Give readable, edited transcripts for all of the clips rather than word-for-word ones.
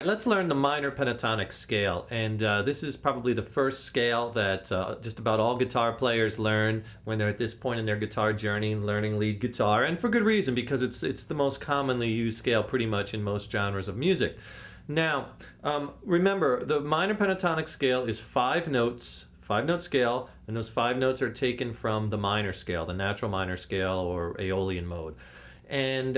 Let's learn the minor pentatonic scale, and this is probably the first scale that just about all guitar players learn when they're at this point in their guitar journey, learning lead guitar, and for good reason, because it's the most commonly used scale pretty much in most genres of music. Now, remember, the minor pentatonic scale is 5 notes, 5-note scale, and those 5 notes are taken from the minor scale, the natural minor scale or Aeolian mode. And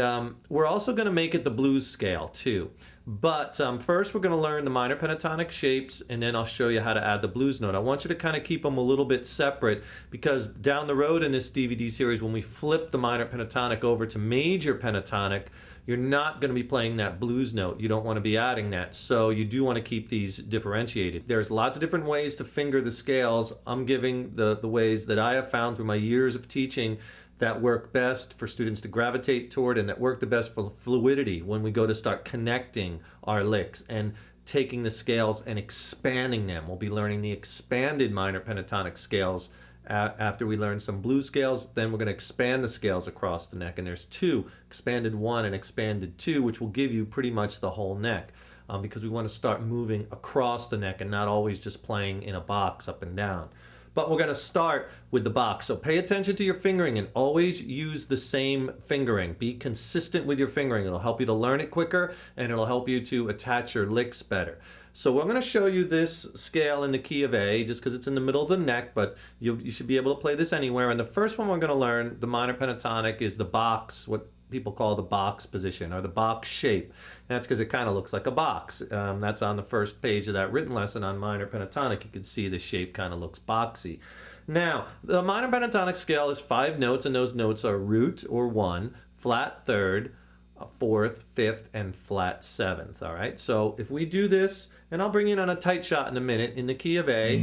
we're also going to make it the blues scale too. But first we're going to learn the minor pentatonic shapes, and then I'll show you how to add the blues note. I want you to kind of keep them a little bit separate, because down the road in this DVD series, when we flip the minor pentatonic over to major pentatonic, you're not going to be playing that blues note. You don't want to be adding that. So you do want to keep these differentiated. There's lots of different ways to finger the scales. I'm giving the ways that I have found through my years of teaching that work best for students to gravitate toward, and that work the best for fluidity when we go to start connecting our licks and taking the scales and expanding them. We'll be learning the expanded minor pentatonic scales after we learn some blues scales. Then we're going to expand the scales across the neck, and there's 2, expanded 1 and expanded 2, which will give you pretty much the whole neck, because we want to start moving across the neck and not always just playing in a box up and down. But we're going to start with the box. So pay attention to your fingering and always use the same fingering. Be consistent with your fingering. It'll help you to learn it quicker, and it'll help you to attach your licks better. So we're going to show you this scale in the key of A, just because it's in the middle of the neck, but you should be able to play this anywhere. And the first one we're going to learn, the minor pentatonic, is the box, what people call the box position or the box shape. And that's because it kind of looks like a box. That's on the first page of that written lesson on minor pentatonic. You can see the shape kind of looks boxy. Now, the minor pentatonic scale is 5 notes, and those notes are root or 1, flat 3rd, 4th, 5th, and flat 7th. All right, so if we do this, and I'll bring you in on a tight shot in a minute, in the key of A,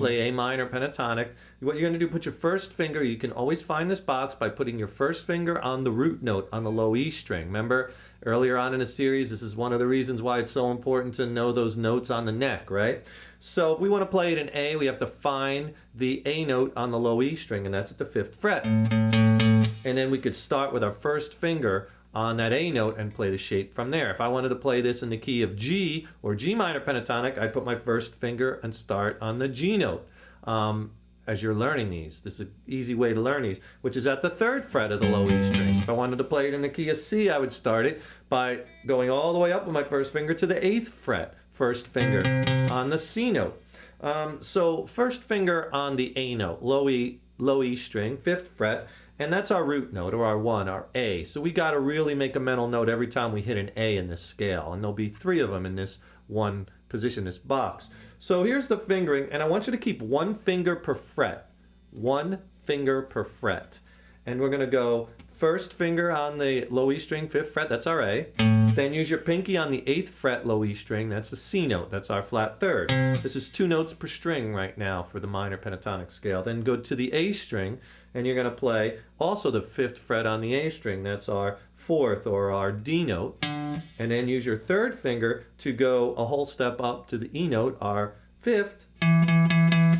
play A minor pentatonic. What you're going to do, put your first finger, you can always find this box by putting your first finger on the root note on the low E string. Remember, earlier on in the series, this is one of the reasons why it's so important to know those notes on the neck, right? So if we want to play it in A, we have to find the A note on the low E string, and that's at the 5th fret. And then we could start with our first finger on that A note and play the shape from there. If I wanted to play this in the key of G or G minor pentatonic, I'd put my first finger and start on the G note. As you're learning these, this is an easy way to learn these, which is at the 3rd fret of the low E string. If I wanted to play it in the key of C, I would start it by going all the way up with my first finger to the 8th fret, first finger on the C note. So first finger on the A note, low E string, 5th fret, and that's our root note, or our 1, our A. So we got to really make a mental note every time we hit an A in this scale, and there'll be 3 of them in this one position, this box. So here's the fingering, and I want you to keep 1 finger per fret. 1 finger per fret. And we're going to go first finger on the low E string, 5th fret, that's our A. Then use your pinky on the 8th fret low E string, that's the C note, that's our flat 3rd. This is 2 notes per string right now for the minor pentatonic scale. Then go to the A string, and you're going to play also the 5th fret on the A string, that's our 4th or our D note. And then use your 3rd finger to go a whole step up to the E note, our 5th,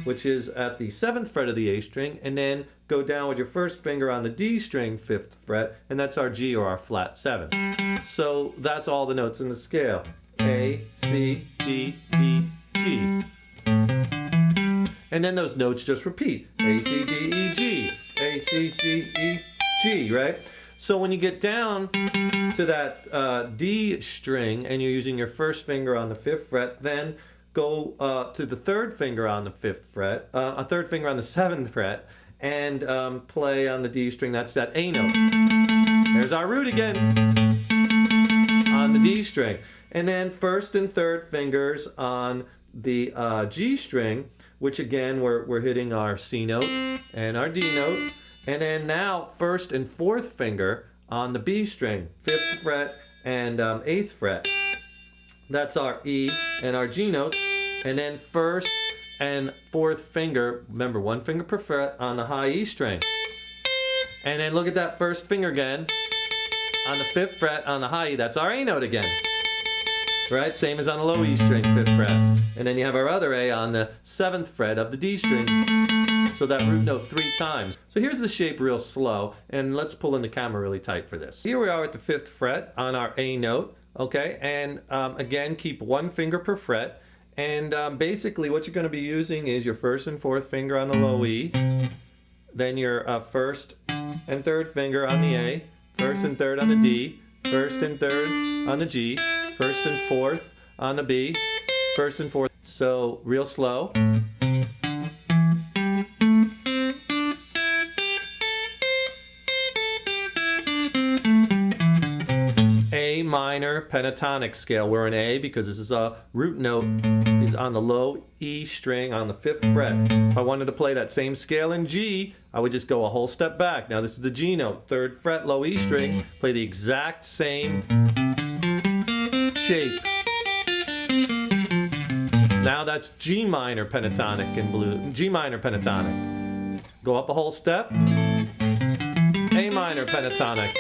which is at the 7th fret of the A string, and then go down with your first finger on the D string, 5th fret, and that's our G or our flat 7. So that's all the notes in the scale. A, C, D, E, G. And then those notes just repeat. A, C, D, E, G. A, C, D, E, G, right? So when you get down to that D string and you're using your first finger on the 5th fret, then go to the 3rd finger on the 5th fret, a 3rd finger on the 7th fret, and play on the D string, that's that A note. There's our root again on the D string. And then 1st and 3rd fingers on the G string, which again we're hitting our C note and our D note. And then now 1st and 4th finger on the B string, 5th fret and 8th fret. That's our E and our G notes. And then 1st and 4th finger, remember 1 finger per fret on the high E string. And then look at that first finger again on the 5th fret on the high E, that's our A note again. Right, same as on the low E string, 5th fret. And then you have our other A on the 7th fret of the D string. So that root note 3 times. So here's the shape real slow, and let's pull in the camera really tight for this. Here we are at the 5th fret on our A note. Okay, and again, keep one finger per fret. And basically what you're going to be using is your first and fourth finger on the low E, then your first and third finger on the A, first and third on the D, first and third on the G, first and fourth on the B, first and fourth. So real slow. A minor pentatonic scale. We're in A because this is a root note is on the low E string on the 5th fret. If I wanted to play that same scale in G, I would just go a whole step back. Now this is the G note, 3rd fret, low E string. Play the exact same shape. Now that's G minor pentatonic in blue. G minor pentatonic. Go up a whole step. A minor pentatonic.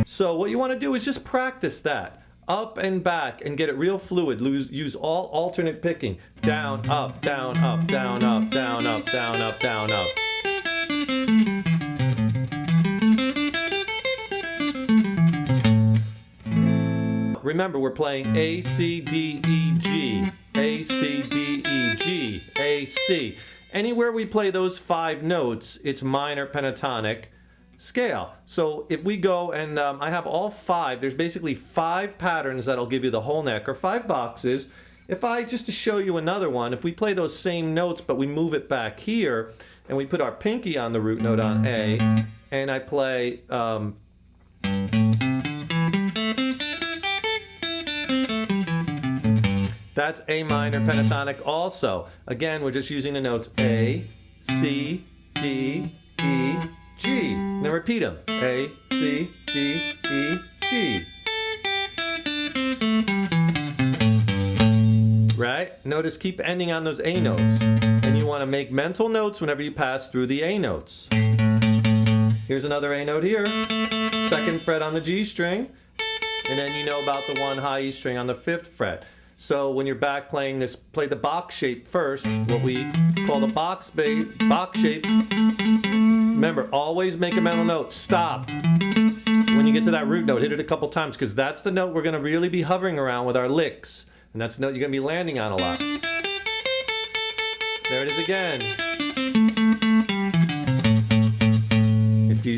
So what you want to do is just practice that. Up and back and get it real fluid. Use all alternate picking. Down, up, down, up, down, up, down, up, down, up, down, up. Remember, we're playing A, C, D, E, G. A, C, D, E, G. A, C. Anywhere we play those 5 notes, it's minor pentatonic scale. So if we go and I have all 5, there's basically 5 patterns that'll give you the whole neck, or 5 boxes. If I, just to show you another one, if we play those same notes but we move it back here and we put our pinky on the root note on A, and I play that's A minor pentatonic also. Again, we're just using the notes A, C, D, E, G. Now repeat them. A, C, D, E, G. Right? Notice keep ending on those A notes. And you want to make mental notes whenever you pass through the A notes. Here's another A note here. 2nd fret on the G string. And then you know about the 1 high E string on the 5th fret. So when you're back playing this, play the box shape first, what we call the box shape. Remember, always make a mental note. Stop. When you get to that root note, hit it a couple times, because that's the note we're going to really be hovering around with our licks. And that's the note you're going to be landing on a lot. There it is again. If you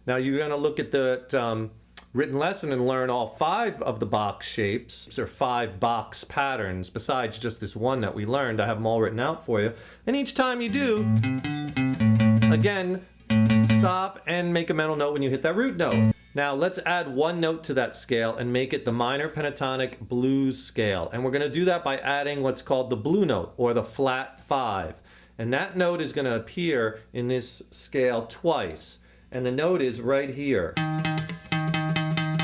now you're going to look at the written lesson and learn all 5 of the box shapes. There are 5 box patterns besides just this one that we learned. I have them all written out for you. And each time you do, again, stop and make a mental note when you hit that root note. Now let's add 1 note to that scale and make it the Minor Pentatonic Blues Scale. And we're going to do that by adding what's called the blue note, or the flat 5. And that note is going to appear in this scale twice. And the note is right here.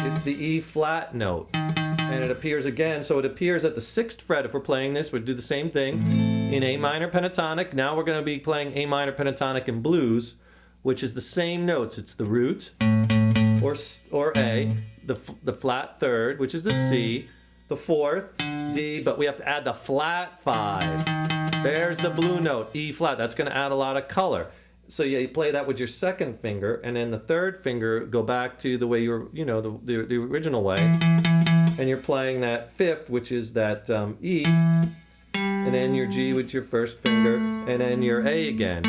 It's the E flat note. And it appears again, so it appears at the 6th fret. If we're playing this, we'll do the same thing in A minor pentatonic. Now we're going to be playing A minor pentatonic in blues, which is the same notes. It's the root, or A, the flat 3rd, which is the C, the 4th, D, but we have to add the flat 5. There's the blue note, E flat. That's going to add a lot of color. So yeah, you play that with your 2nd finger, and then the 3rd finger, go back to the way you were, the original way, and you're playing that 5th, which is that E, and then your G with your 1st finger, and then your A again.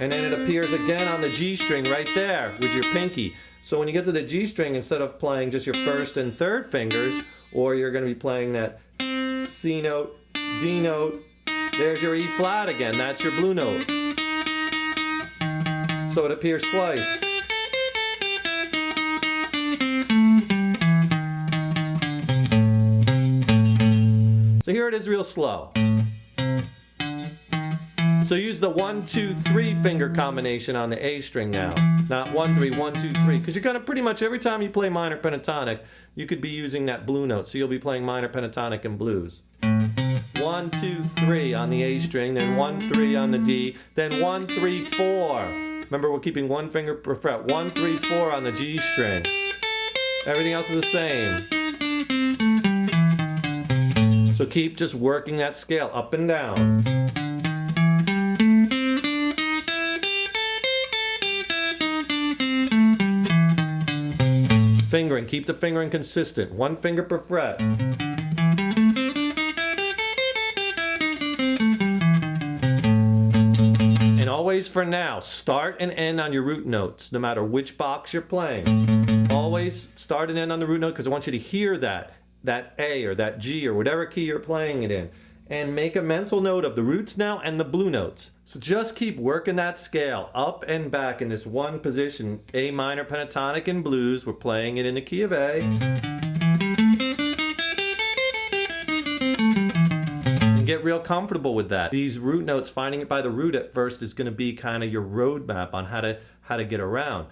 And then it appears again on the G string right there with your pinky. So when you get to the G string, instead of playing just your 1st and 3rd fingers, or you're going to be playing that C note, D note, there's your E flat again. That's your blue note. So it appears twice. So here it is real slow. So use the 1, 2, 3 finger combination on the A string now. Not 1, 3, 1, 2, 3. Because you're going to pretty much every time you play minor pentatonic, you could be using that blue note. So you'll be playing minor pentatonic in blues. 1, 2, 3 on the A string, then 1, 3 on the D, then 1, 3, 4. Remember, we're keeping 1 finger per fret. 1, 3, 4 on the G string. Everything else is the same. So keep just working that scale up and down. Fingering, keep the fingering consistent. One finger per fret. And always for now, start and end on your root notes, no matter which box you're playing. Always start and end on the root note because I want you to hear that A or that G or whatever key you're playing it in. And make a mental note of the roots now and the blue notes. So just keep working that scale up and back in this one position. A minor pentatonic in blues, we're playing it in the key of A. And get real comfortable with that. These root notes, finding it by the root at first is going to be kind of your roadmap on how to get around.